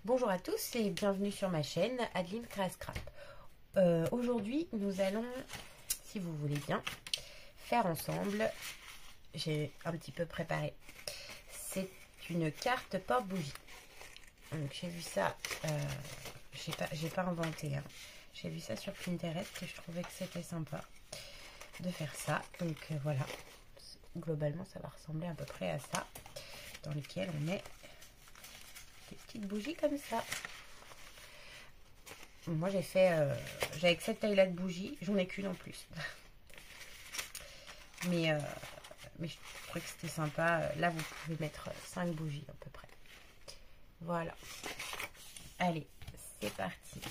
Bonjour à tous et bienvenue sur ma chaîne Adeline Créascrap. Aujourd'hui nous allons, si vous voulez bien, faire ensemble, j'ai un petit peu préparé, c'est une carte porte-bougie. Donc j'ai vu ça, j'ai pas inventé, hein. J'ai vu ça sur Pinterest et je trouvais que c'était sympa de faire ça. Donc voilà, globalement ça va ressembler à peu près à ça, dans lequel on met des petites bougies comme ça. Moi j'ai fait j'avais que cette taille là de bougie, j'en ai qu'une en plus. mais je trouvais que c'était sympa. Là vous pouvez mettre 5 bougies à peu près. Voilà, allez c'est parti.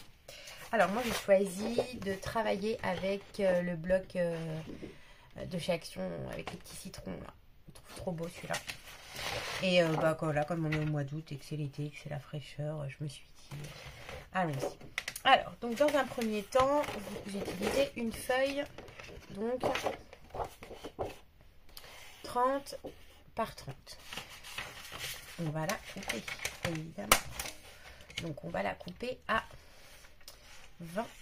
Alors moi j'ai choisi de travailler avec le bloc de chez Action avec les petits citrons là. Je trouve trop beau celui-là. Et voilà, comme on est au mois d'août et que c'est l'été, que c'est la fraîcheur, je me suis dit, allons-y. Alors, donc dans un premier temps, j'ai utilisé une feuille, donc 30 par 30. On va la couper, évidemment. Donc on va la couper à 21.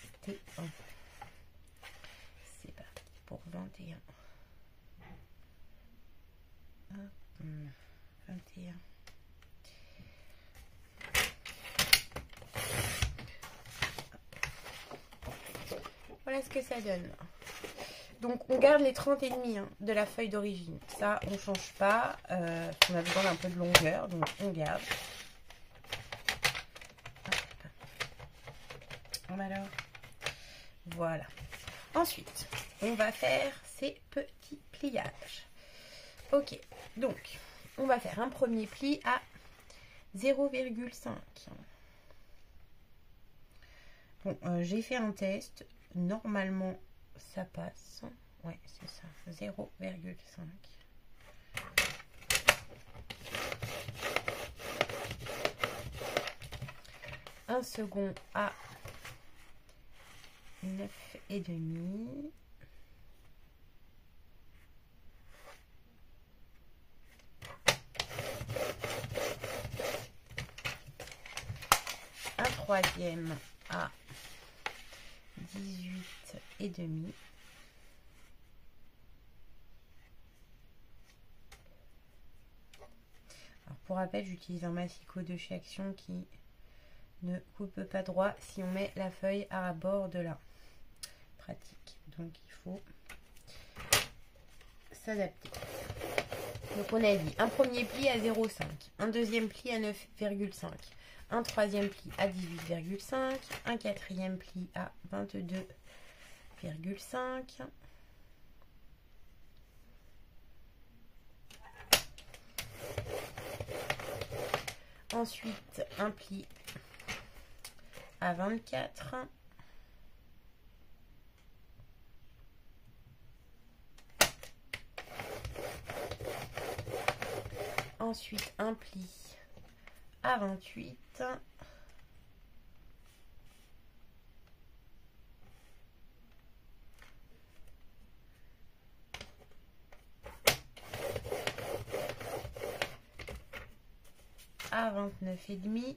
C'est parti pour 21. 21. Voilà ce que ça donne. Donc on garde les 30 et demi de la feuille d'origine. Ça on change pas. On a besoin d'un peu de longueur, donc on garde. Alors voilà. Ensuite on va faire ces petits pliages. Ok, donc on va faire un premier pli à 0,5. Bon, j'ai fait un test. Normalement, ça passe. Ouais, c'est ça. 0,5. Un second à 9,5. Un troisième à 18,5. Alors pour rappel, j'utilise un massicot de chez Action qui ne coupe pas droit si on met la feuille à bord de là. Pratique. Donc il faut s'adapter. Donc on a dit un premier pli à 0,5, un deuxième pli à 9,5. Un troisième pli à 18,5, un quatrième pli à 22,5. Ensuite, un pli à 24. Ensuite, un pli à 28. À 29,5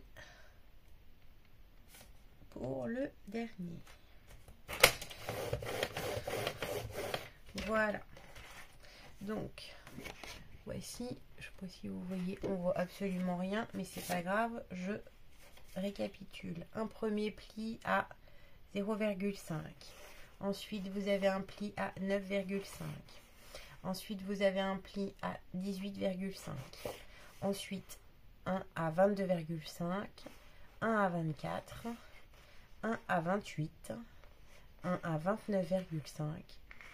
pour le dernier. Voilà. Donc, voici. Je sais pas si vous voyez, on voit absolument rien, mais c'est pas grave. Je récapitule. Un premier pli à 0,5. Ensuite, vous avez un pli à 9,5. Ensuite, vous avez un pli à 18,5. Ensuite, un à 22,5. Un à 24. Un à 28. Un à 29,5.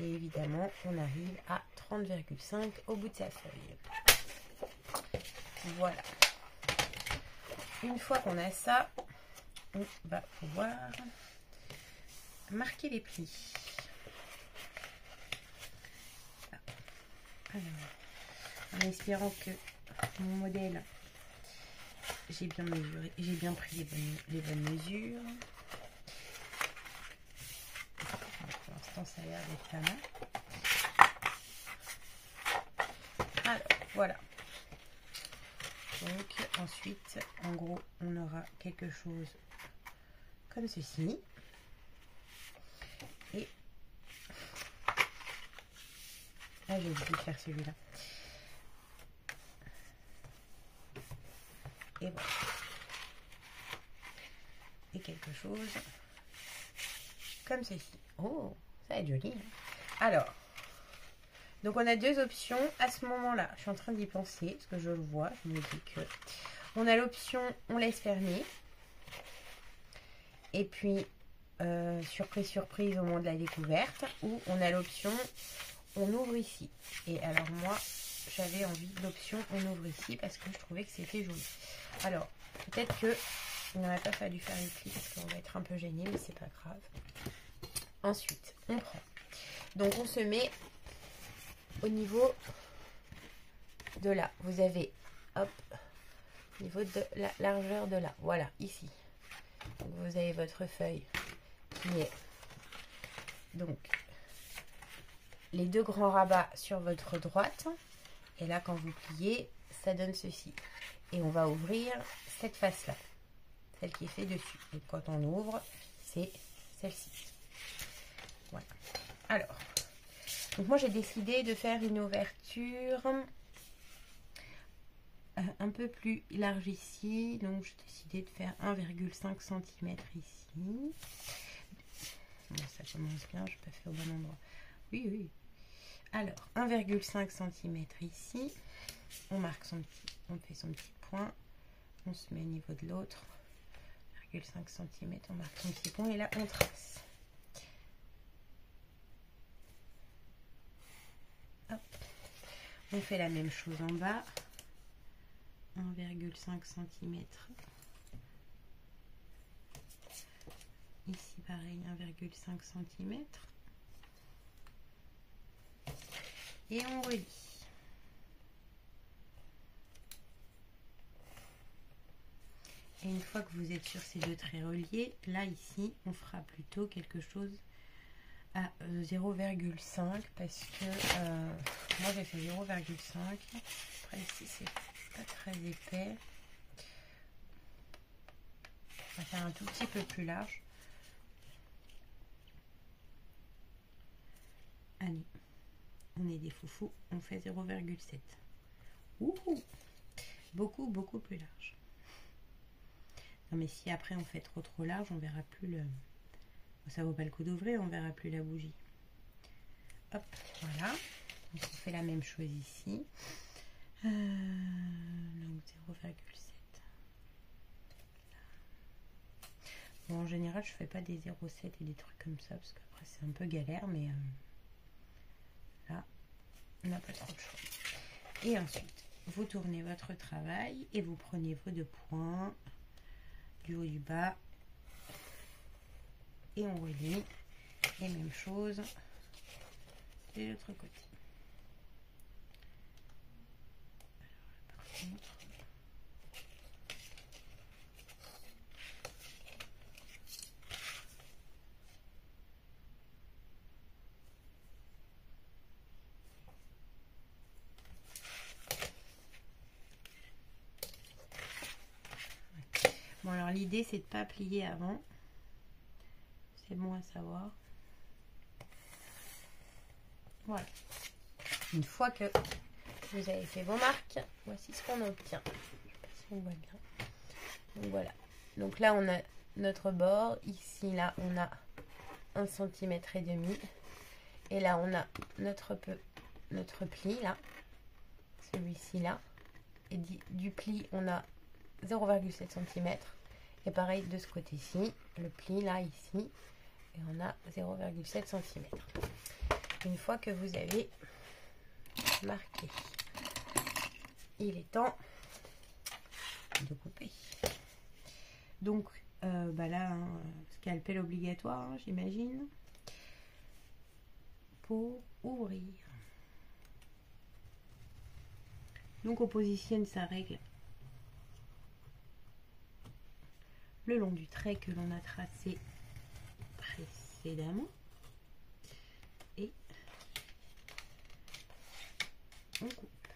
Et évidemment, on arrive à 30,5 au bout de sa feuille. Voilà. Une fois qu'on a ça, on va pouvoir marquer les plis. Alors, en espérant que mon modèle, j'ai bien mesuré, j'ai bien pris les bonnes mesures. Pour l'instant, ça a l'air d'être pas mal. Alors, voilà. Donc ensuite, en gros, on aura quelque chose comme ceci. Et ah, j'ai oublié de faire celui-là. Et voilà. Et quelque chose comme ceci. Oh, ça va être joli. Alors, donc on a deux options à ce moment-là. Je suis en train d'y penser, parce que je le vois. Je me dis que on a l'option on laisse fermer. Et puis, surprise, surprise au moment de la découverte. Ou on a l'option on ouvre ici. Et alors moi, j'avais envie de l'option on ouvre ici parce que je trouvais que c'était joli. Alors, peut-être que il n'aurait pas fallu faire les plis parce qu'on va être un peu gêné, mais c'est pas grave. Ensuite, on prend. Donc, on se met au niveau de là. Vous avez, hop, au niveau de la largeur de là. Voilà, ici. Donc, vous avez votre feuille qui est donc les deux grands rabats sur votre droite. Et là, quand vous pliez, ça donne ceci. Et on va ouvrir cette face-là. Celle qui est faite dessus. Donc, quand on ouvre, c'est celle-ci. Voilà. Alors, donc moi, j'ai décidé de faire une ouverture un peu plus large ici. Donc, j'ai décidé de faire 1,5 cm ici. Bon, ça commence bien, je n'ai pas fait au bon endroit. Oui, oui. Alors, 1,5 cm ici. On marque son petit, on fait son petit point. On se met au niveau de l'autre. 1,5 cm, on marque son petit point et là, on trace. Hop. On fait la même chose en bas. 1,5 cm. Ici, pareil, 1,5 cm. Et on relie. Et une fois que vous êtes sur ces deux traits reliés, là, ici, on fera plutôt quelque chose à 0,5 parce que moi, j'ai fait 0,5. Après, ici, c'est pas très épais. On va faire un tout petit peu plus large. Allez, on est des foufous, on fait 0,7. Ouh, beaucoup, beaucoup plus large. Non mais si après on fait trop large, on verra plus le... Ça vaut pas le coup d'ouvrir, on verra plus la bougie. Hop, voilà. Donc on fait la même chose ici. Donc 0,7. Bon, en général, je fais pas des 0,7 et des trucs comme ça parce qu'après c'est un peu galère, mais là, on n'a pas trop de choix. Et ensuite, vous tournez votre travail et vous prenez vos deux points du haut du bas et on relie. Et même chose de l'autre côté. Alors, par contre, bon, alors l'idée c'est de ne pas plier avant. C'est bon à savoir. Voilà. Une fois que vous avez fait vos marques, voici ce qu'on obtient. Je ne sais pas si on voit bien. Donc voilà. Donc là on a notre bord. Ici là on a 1,5 cm. Et là on a notre pli là. Celui-ci là. Et du pli on a 0,7 cm. Et pareil de ce côté-ci, le pli là, ici, et on a 0,7 cm. Une fois que vous avez marqué, il est temps de couper. Donc, bah là, hein, scalpel obligatoire, hein, j'imagine, pour ouvrir. Donc, on positionne sa règle le long du trait que l'on a tracé précédemment et on coupe.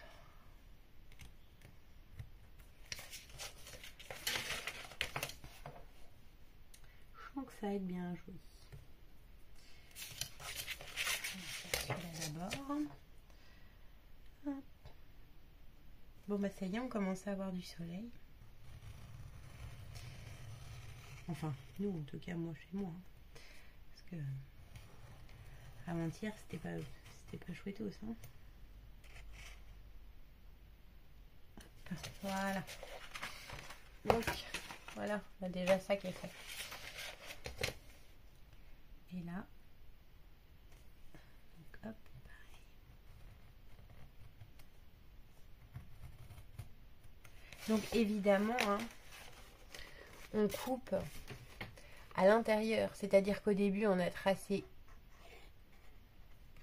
ça va être bien joli. Celui-là d'abord. Bon bah ça y est, on commence à avoir du soleil. Enfin, nous en tout cas, moi chez moi. Parce que avant-hier, c'était pas chouettos, hein. Voilà. Donc voilà, on a déjà ça qui est fait. Et là, donc hop, pareil. Donc évidemment, hein, on coupe à l'intérieur, c'est-à-dire qu'au début, on a tracé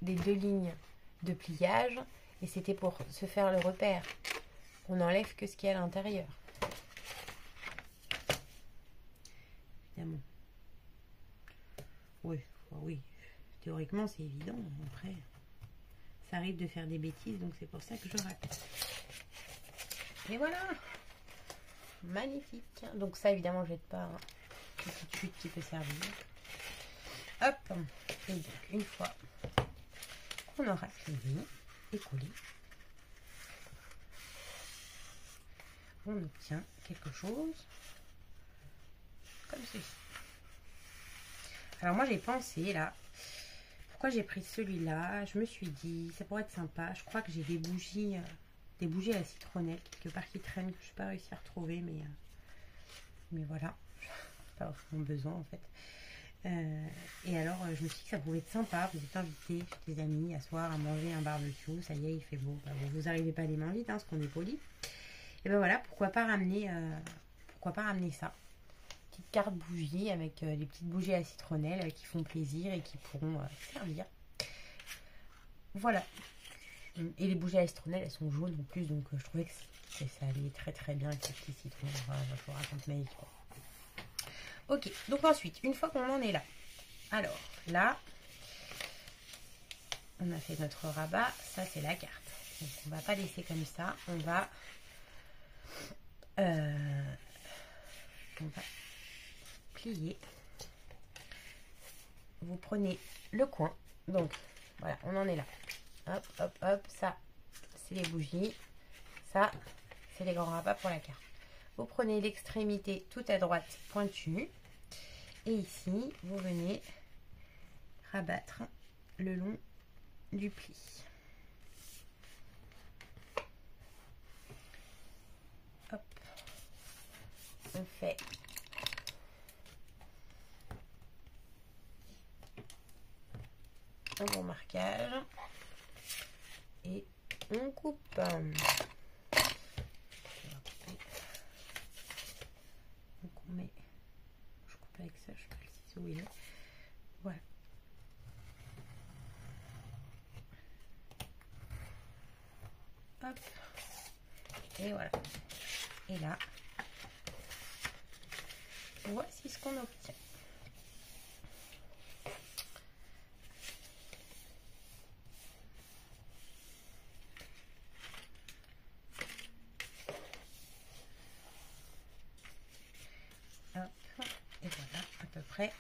des 2 lignes de pliage et c'était pour se faire le repère. On n'enlève que ce qui est à l'intérieur. Évidemment. Oui, oui. Théoriquement, c'est évident. Après, ça arrive de faire des bêtises, donc c'est pour ça que je rate. Et voilà. Magnifique. Donc ça, évidemment, je jette pas. Hein. Une petite chute qui peut servir. Hop. Et donc, une fois qu'on aura fini et collé, on obtient quelque chose comme ceci. Alors moi j'ai pensé là, pourquoi j'ai pris celui-là, je me suis dit ça pourrait être sympa. Je crois que j'ai des bougies à la citronnelle quelque part qui traînent, que je n'ai pas réussi à retrouver, mais voilà, pas vraiment besoin en fait. Et alors je me suis dit que ça pouvait être sympa, vous êtes invités chez des amis à soir à manger un barbecue, ça y est il fait beau, bah, vous n'arrivez pas les mains vides, hein, parce qu'on est poli. Et ben voilà, pourquoi pas ramener ça. Petite carte bougie avec des petites bougies à citronnelle qui font plaisir et qui pourront servir. Voilà. Et les bougies à la citronnelle, elles sont jaunes en plus, donc je trouvais que ça allait très très bien avec les petits citrons. Voilà, je vous raconte ma vie. Ok, donc ensuite, une fois qu'on en est là, alors là, on a fait notre rabat, ça c'est la carte. Donc on va pas laisser comme ça, on va plier. Vous prenez le coin, donc voilà, on en est là. Hop, hop, hop, ça c'est les bougies, ça c'est les grands rabats pour la carte. Vous prenez l'extrémité tout à droite pointue et ici vous venez rabattre le long du pli. Hop, on fait un bon marquage et on coupe. Donc on met, je coupe avec ça, je sais pas le ciseau où il est. Voilà. Hop. Et voilà. Et là, voici ce qu'on obtient. Hop. Et voilà, à peu près.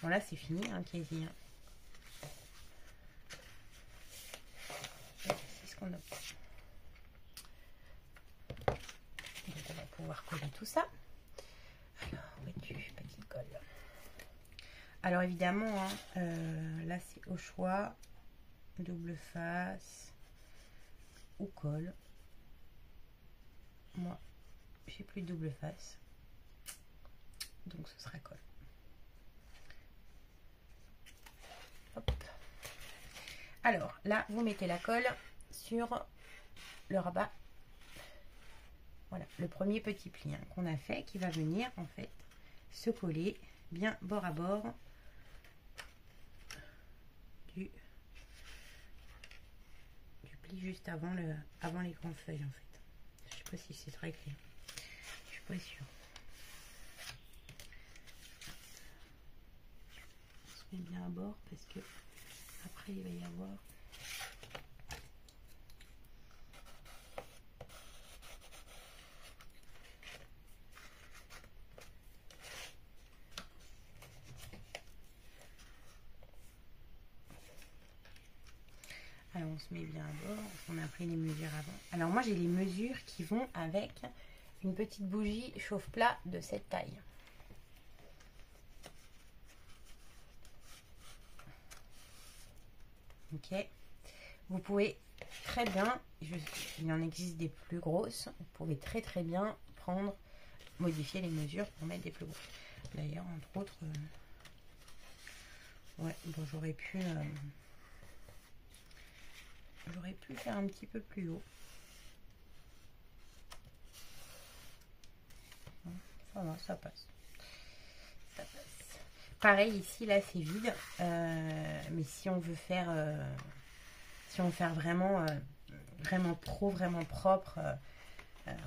Bon là c'est fini, hein, quasi. Hein. C'est ce qu'on obtient. Donc on va pouvoir coller tout ça. Alors, où es-tu, petite colle? Alors évidemment, hein, là c'est au choix, double face ou colle. Moi, j'ai plus de double face, donc ce sera colle. Hop. Alors là, vous mettez la colle sur le rabat. Voilà, le premier petit pli hein, qu'on a fait, qui va venir en fait se coller bien bord à bord du pli juste avant les grandes feuilles en fait. Je sais pas si c'est très clair, je suis pas sûre. On se met bien à bord parce que après il va y avoir on se met bien à bord. On a pris les mesures avant. Alors moi j'ai les mesures qui vont avec une petite bougie chauffe-plat de cette taille. Ok. Vous pouvez très bien, il en existe des plus grosses, vous pouvez très bien prendre, modifier les mesures pour mettre des plus grosses. D'ailleurs, entre autres, ouais, bon, j'aurais pu faire un petit peu plus haut. Ça va, ça passe. Ça passe. Pareil ici, là c'est vide, mais si on veut faire vraiment vraiment propre,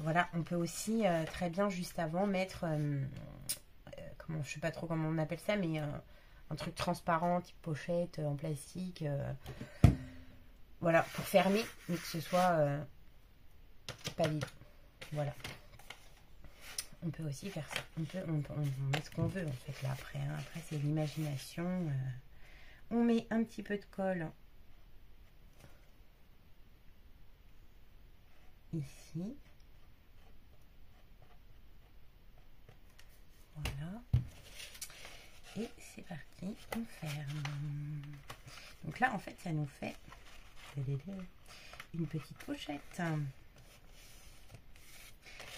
voilà, on peut aussi très bien juste avant mettre comment, je sais pas trop comment on appelle ça, mais un truc transparent type pochette en plastique, voilà, pour fermer mais que ce soit pas vide. Voilà, on peut aussi faire ça, on met ce qu'on veut en fait là après, hein. Après c'est l'imagination. On met un petit peu de colle ici, voilà, et c'est parti, on ferme. Donc là en fait ça nous fait une petite pochette.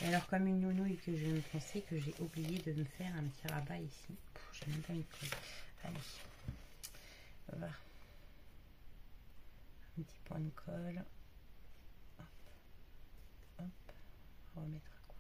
Et alors comme une nounouille que je me pensais que j'ai oublié de me faire un petit rabat ici. J'ai même pas mis de colle. Allez, voilà, un petit point de colle. Hop, hop, remettre à colle.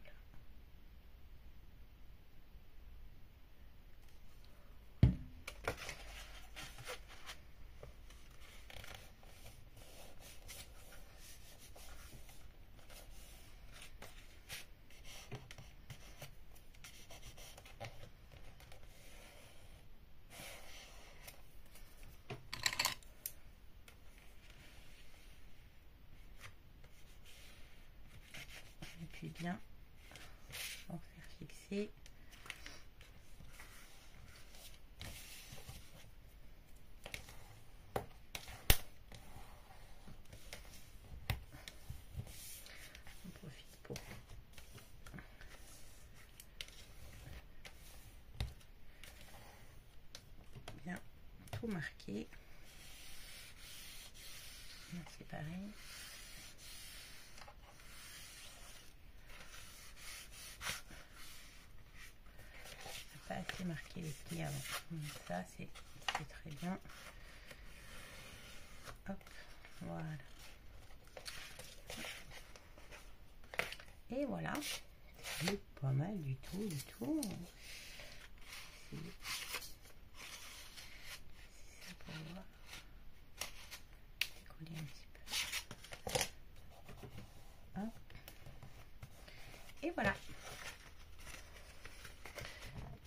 Et puis bien pour faire fixer. On profite pour bien tout marquer. C'est pareil. Pas assez marqué les plis avant. Donc ça c'est très bien. Hop, voilà. Et voilà. C'est pas mal du tout, du tout. C'est pour voir. Décoller un petit peu. Hop. Et voilà.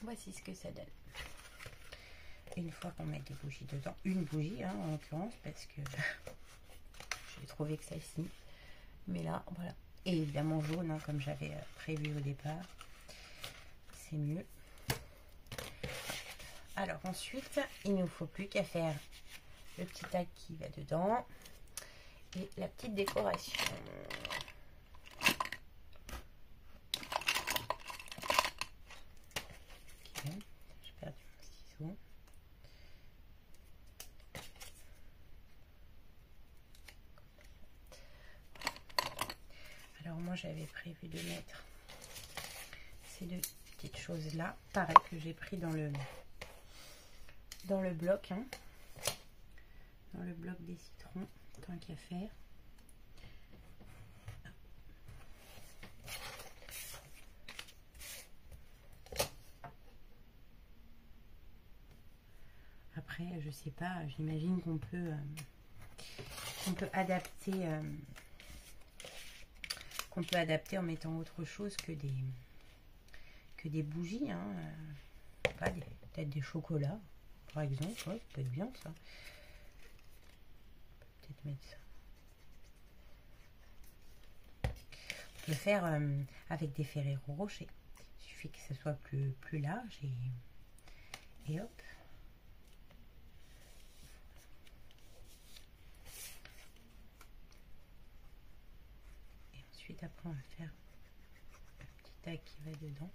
Voici ce que ça donne. Une fois qu'on met des bougies dedans, une bougie hein, en l'occurrence, parce que j'ai trouvé que celle-ci. Mais là, voilà. Et évidemment jaune, hein, comme j'avais prévu au départ. C'est mieux. Alors ensuite, il ne nous faut plus qu'à faire le petit tag qui va dedans et la petite décoration. Okay. J'ai perdu mon ciseau. Alors moi j'avais prévu de mettre ces deux petites choses là, pareil que j'ai pris dans le bloc, hein, dans le bloc des citrons, tant qu'à faire. Après je sais pas, j'imagine qu'on peut adapter en mettant autre chose que des bougies, hein, pas peut-être des chocolats par exemple, ouais, ça peut être bien ça. Peut-être mettre ça. On peut faire avec des Ferrero Rocher. Il suffit que ce soit plus large et hop. suite après on va faire le petit tag qui va dedans.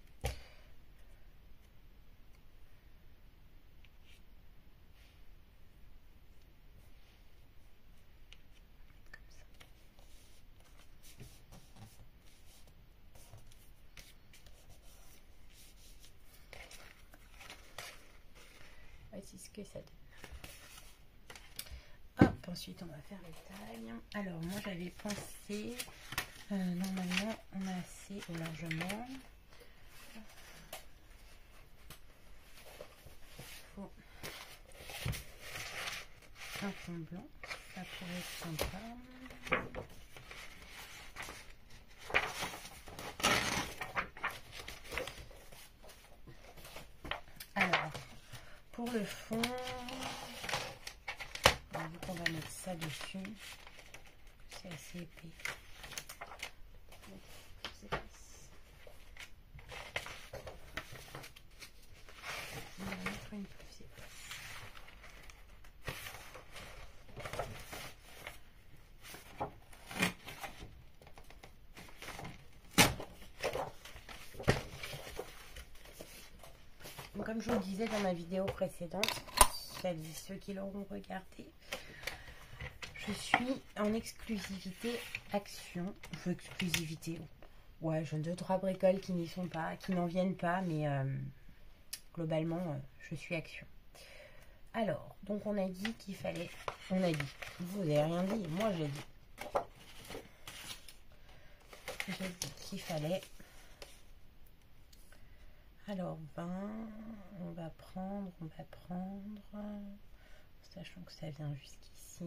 Voici ce que ça donne. Hop, ensuite on va faire les tailles. Alors moi j'avais pensé, normalement on a assez au largement. Faut un fond blanc, ça pourrait être sympa. Alors, pour le fond, vu qu'on va mettre ça dessus, c'est assez épais. On va mettre une plus épaisse. Comme je vous le disais dans ma vidéo précédente, celles et ceux qui l'auront regardé, je suis en exclusivité Action. Enfin, exclusivité. Ouais, j'ai 2-3 bricoles qui n'y sont pas, qui n'en viennent pas, mais globalement, je suis Action. Alors, donc on a dit qu'il fallait... On a dit. Vous n'avez rien dit, moi j'ai dit. J'ai dit qu'il fallait... Alors, on va prendre, sachant que ça vient jusqu'ici.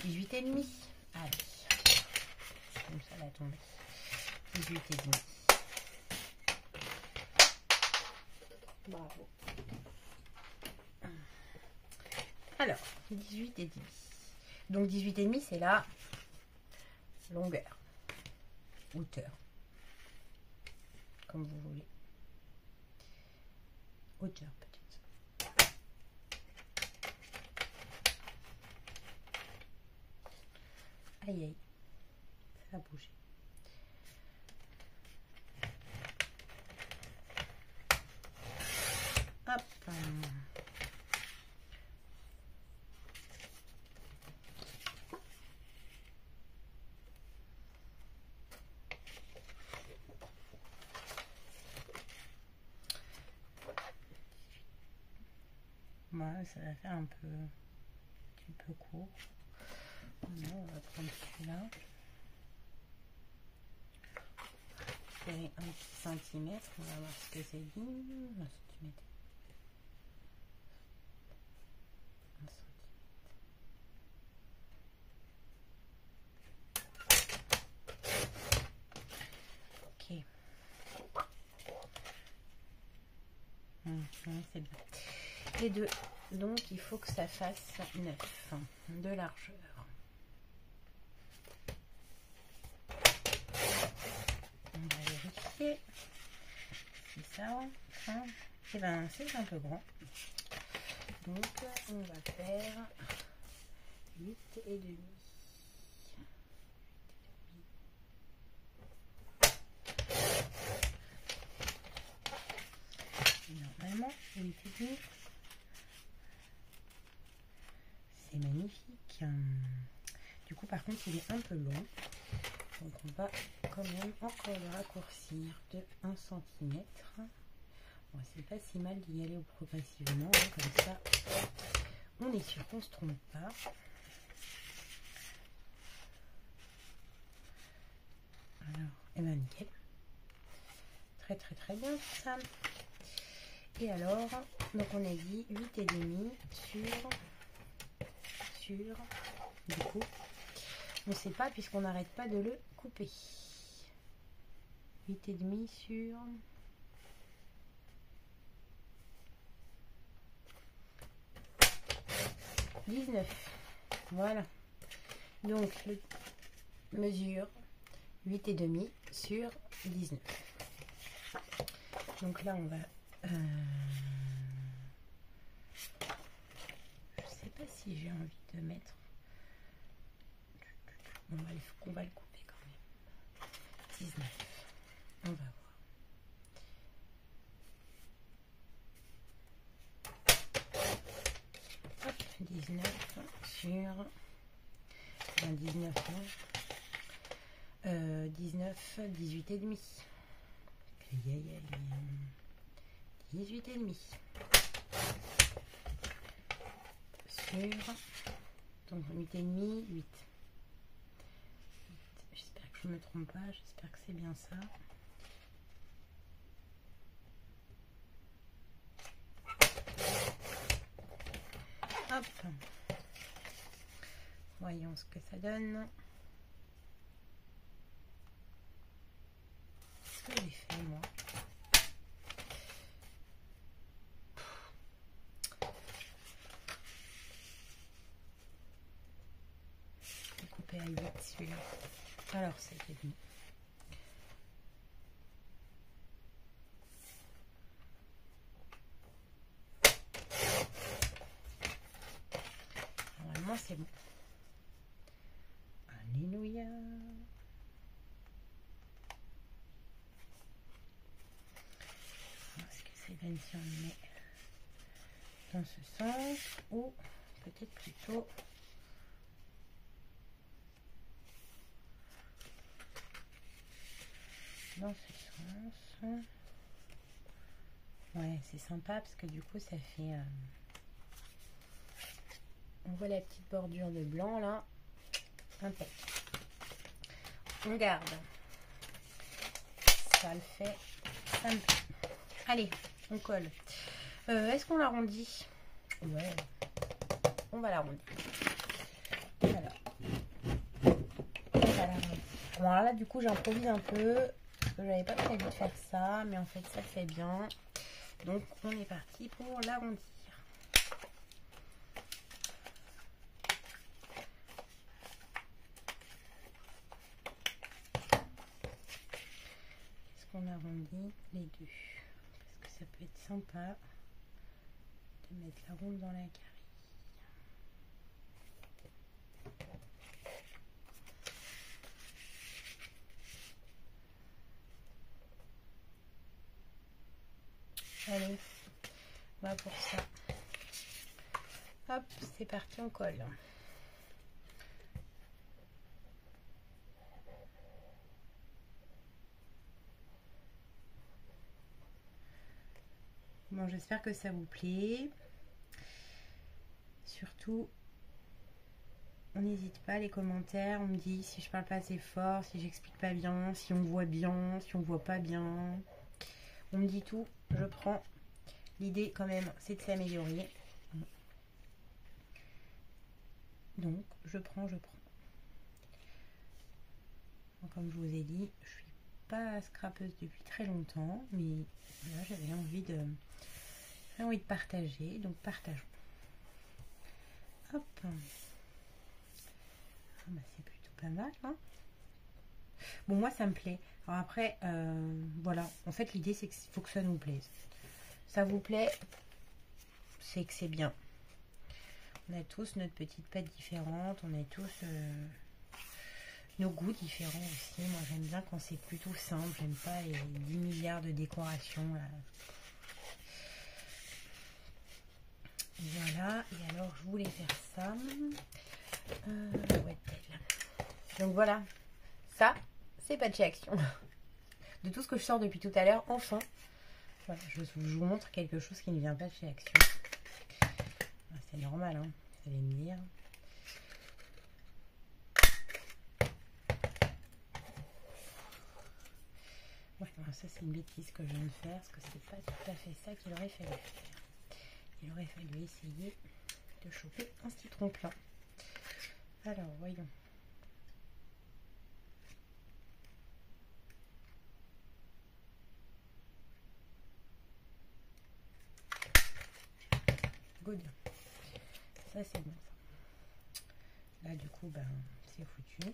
18,5. Allez, c'est comme ça la tombée. 18,5. Bravo. Alors, 18,5. Donc 18,5, c'est la longueur, hauteur, comme vous voulez. Hauteur peut-être. Aïe aïe, ça a bougé. Hop. Ouais, ça va faire un petit peu court. Non, on va prendre celui-là. Faire un petit centimètre. On va voir ce que c'est dit. Un centimètre. Ok. C'est bien. Les deux. Donc il faut que ça fasse 9 de largeur. On va vérifier si ça. Et ben c'est un peu grand. Donc on va faire 8,5. Normalement 8,5. C'est magnifique. Du coup, par contre, il est un peu long. Donc, on va quand même encore le raccourcir de 1 cm. Bon, c'est pas si mal d'y aller progressivement. Hein, comme ça, on est sûr qu'on ne se trompe pas. Alors, et ben nickel. Très, très, très bien ça. Et alors, donc on a dit 8,5 du coup, on ne sait pas puisqu'on n'arrête pas de le couper. 8,5 sur 19. Voilà. Donc, mesure 8,5 sur 19. Donc là, on va si j'ai envie de mettre. On va le couper quand même. 19. On va voir. Hop, 19 sur 19, non. 19, 18 et demi. 18 et demi. Sur donc 8 et demi, 8. J'espère que je ne me trompe pas, j'espère que c'est bien ça. Hop. Voyons ce que ça donne. Qu'est-ce que j'ai fait moi? J'ai coupé à 8 celui-là. Alors c'était bien. Normalement c'est bon. Alléluia. Est-ce que c'est bien si on met dans ce sens ou peut-être plutôt dans ce sens? Ouais, c'est sympa parce que du coup ça fait on voit la petite bordure de blanc là. Impec. On garde. Ça le fait. Ça me plaît. Allez, on colle. Est-ce qu'on l'arrondit? Ouais. On va l'arrondir. Alors. On va l'arrondir. Bon, alors là, du coup, j'improvise un peu. Parce que j'avais pas prévu de faire ça. Mais en fait, ça le fait bien. Donc, on est parti pour l'arrondir. On arrondit les deux parce que ça peut être sympa de mettre la ronde dans la carré. Allez, on va pour ça. Hop, c'est parti, on colle. Bon, j'espère que ça vous plaît. Surtout, on n'hésite pas, les commentaires, on me dit si je parle pas assez fort, si j'explique pas bien, si on voit bien, si on voit pas bien. On me dit tout, je prends. L'idée quand même, c'est de s'améliorer. Donc, je prends. Donc, comme je vous ai dit, je suis pas scrapeuse depuis très longtemps, mais là, j'avais envie de partager, donc partageons. Hop. Ah bah, c'est plutôt pas mal, hein. Bon, moi, ça me plaît. Alors après, voilà. En fait, l'idée, c'est qu'il faut que ça nous plaise. Ça vous plaît, c'est que c'est bien. On a tous notre petite patte différente. On a tous nos goûts différents aussi. Moi, j'aime bien quand c'est plutôt simple. J'aime pas les 10 milliards de décorations, là. Voilà, et alors je voulais faire ça. Ouais, donc voilà, ça, c'est pas de chez Action. De tout ce que je sors depuis tout à l'heure, enfin, voilà, je vous montre quelque chose qui ne vient pas de chez Action. C'est normal, hein, vous allez me dire. Ouais, ça c'est une bêtise que je viens de faire, parce que c'est pas tout à fait ça qu'il aurait fallu faire. Il aurait fallu essayer de choper un citron plein. Alors, voyons. Good. Ça, c'est bon. Là, du coup, ben, c'est foutu.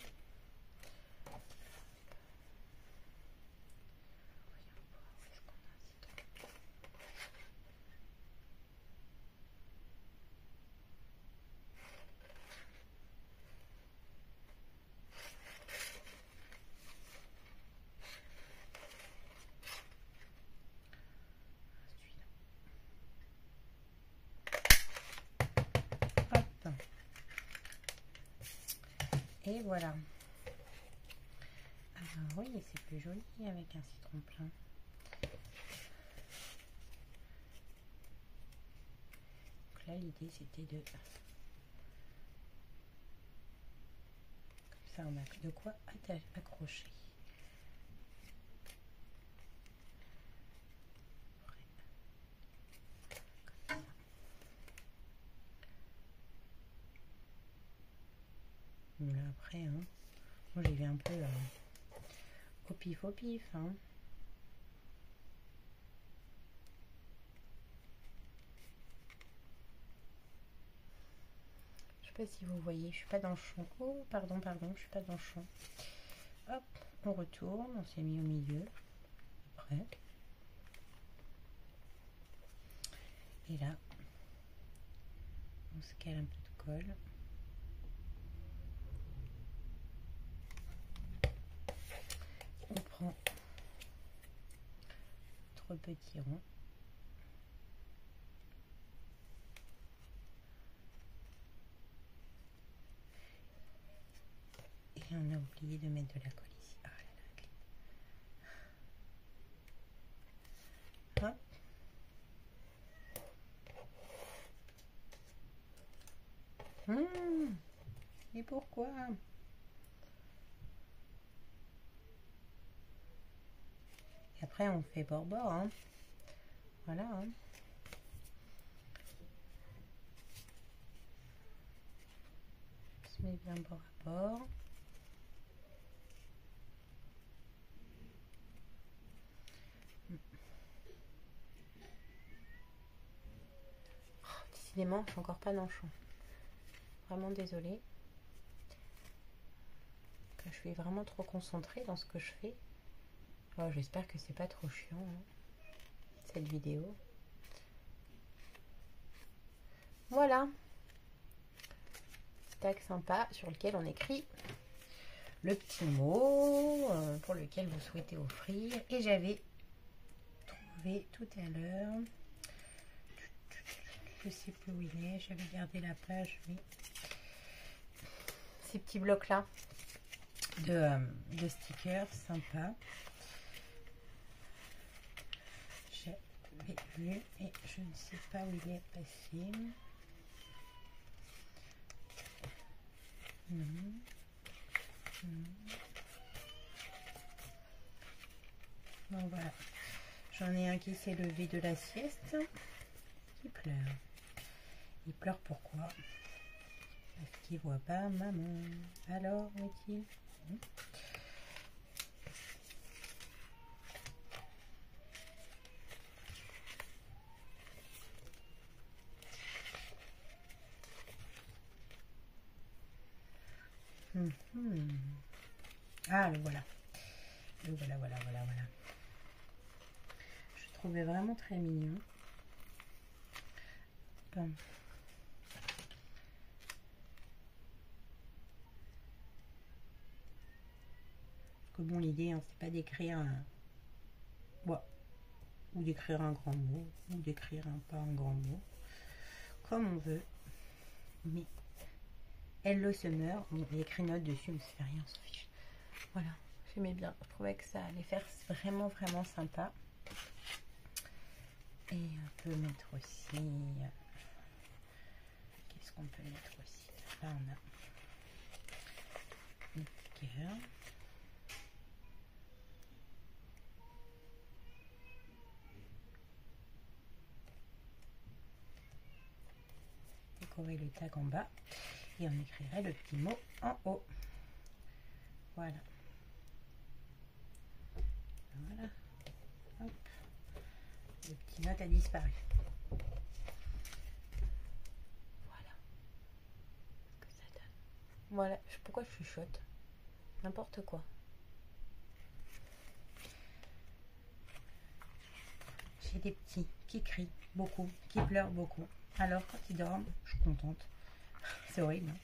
Et voilà. Alors oui, c'est plus joli avec un citron plein. Donc là, l'idée c'était de... Comme ça, on a de quoi accrocher. Là, après, hein, moi j'y vais un peu au pif, hein. Je sais pas si vous voyez, je suis pas dans le champ. Oh, pardon, je suis pas dans le champ. Hop, on retourne, on s'est mis au milieu. Après. Et là, on se cale un peu de colle. On prend notre petit rond. Et on a oublié de mettre de la colle ici. Ah là là. Hop. Et pourquoi? Et après on fait bord-bord, hein. Voilà, hein. On se met bien bord à bord. Oh, décidément, je suis encore pas dans le champ. Vraiment désolée. Je suis vraiment trop concentrée dans ce que je fais. Oh, j'espère que c'est pas trop chiant, hein, cette vidéo. Voilà. Tag sympa sur lequel on écrit le petit mot pour lequel vous souhaitez offrir. Et j'avais trouvé tout à l'heure, je sais plus où il est, j'avais gardé la page, mais ces petits blocs là de stickers sympa. J'avais vu et je ne sais pas où il est passé. Non. Bon, voilà, j'en ai un qui s'est levé de la sieste, qui pleure. Il pleure pourquoi? Parce qu'il voit pas maman. Alors, où est-il? Ah, le voilà. Le voilà. Je trouvais vraiment très mignon. Bon. Que bon, l'idée, hein, c'est pas d'écrire un... Ouais. Ou d'écrire un grand mot, ou d'écrire pas un grand mot. Comme on veut. Mais Hello Summer, on écrit note dessus, mais ça fait rien, on s'en fiche. Voilà, j'aimais bien. Je trouvais que ça allait faire vraiment sympa. Et on peut mettre aussi... Qu'est-ce qu'on peut mettre aussi? Là, on a un petit cœur. Décorer le tag en bas. Et on écrirait le petit mot en haut. Voilà. Voilà. Hop. Le petit note a disparu. Voilà. Ce que ça donne. Voilà. Pourquoi je chuchote? N'importe quoi. J'ai des petits qui crient beaucoup, qui pleurent beaucoup. Alors quand ils dorment, je suis contente. C'est horrible, hein.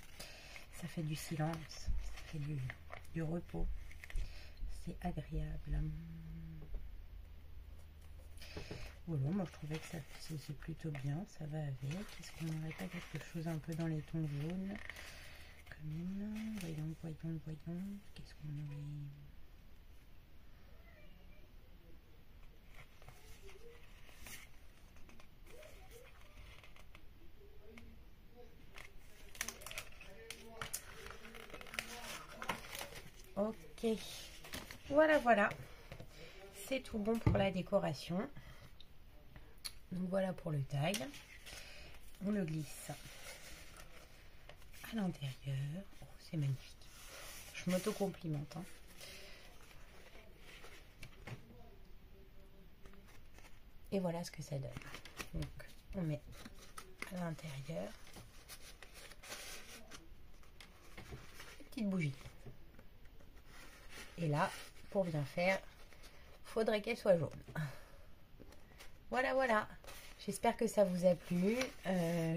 Ça fait du silence, ça fait du repos. C'est agréable. Voilà, moi je trouvais que c'est plutôt bien, ça va avec. Est-ce qu'on n'aurait pas quelque chose un peu dans les tons jaunes que une. Voyons. Qu'est-ce qu'on aurait? Ok, voilà, c'est tout bon pour la décoration. Donc voilà pour le tag. On le glisse à l'intérieur. Oh, c'est magnifique. Je m'auto-complimente. Hein. Et voilà ce que ça donne. Donc on met à l'intérieur une petite bougie. Et là, pour bien faire, faudrait qu'elle soit jaune. Voilà. J'espère que ça vous a plu.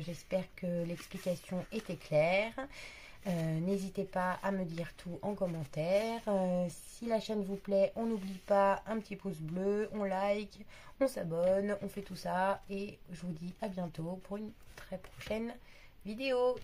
J'espère que l'explication était claire. N'hésitez pas à me dire tout en commentaire. Si la chaîne vous plaît, on n'oublie pas un petit pouce bleu, on like, on s'abonne, on fait tout ça. Et je vous dis à bientôt pour une très prochaine vidéo.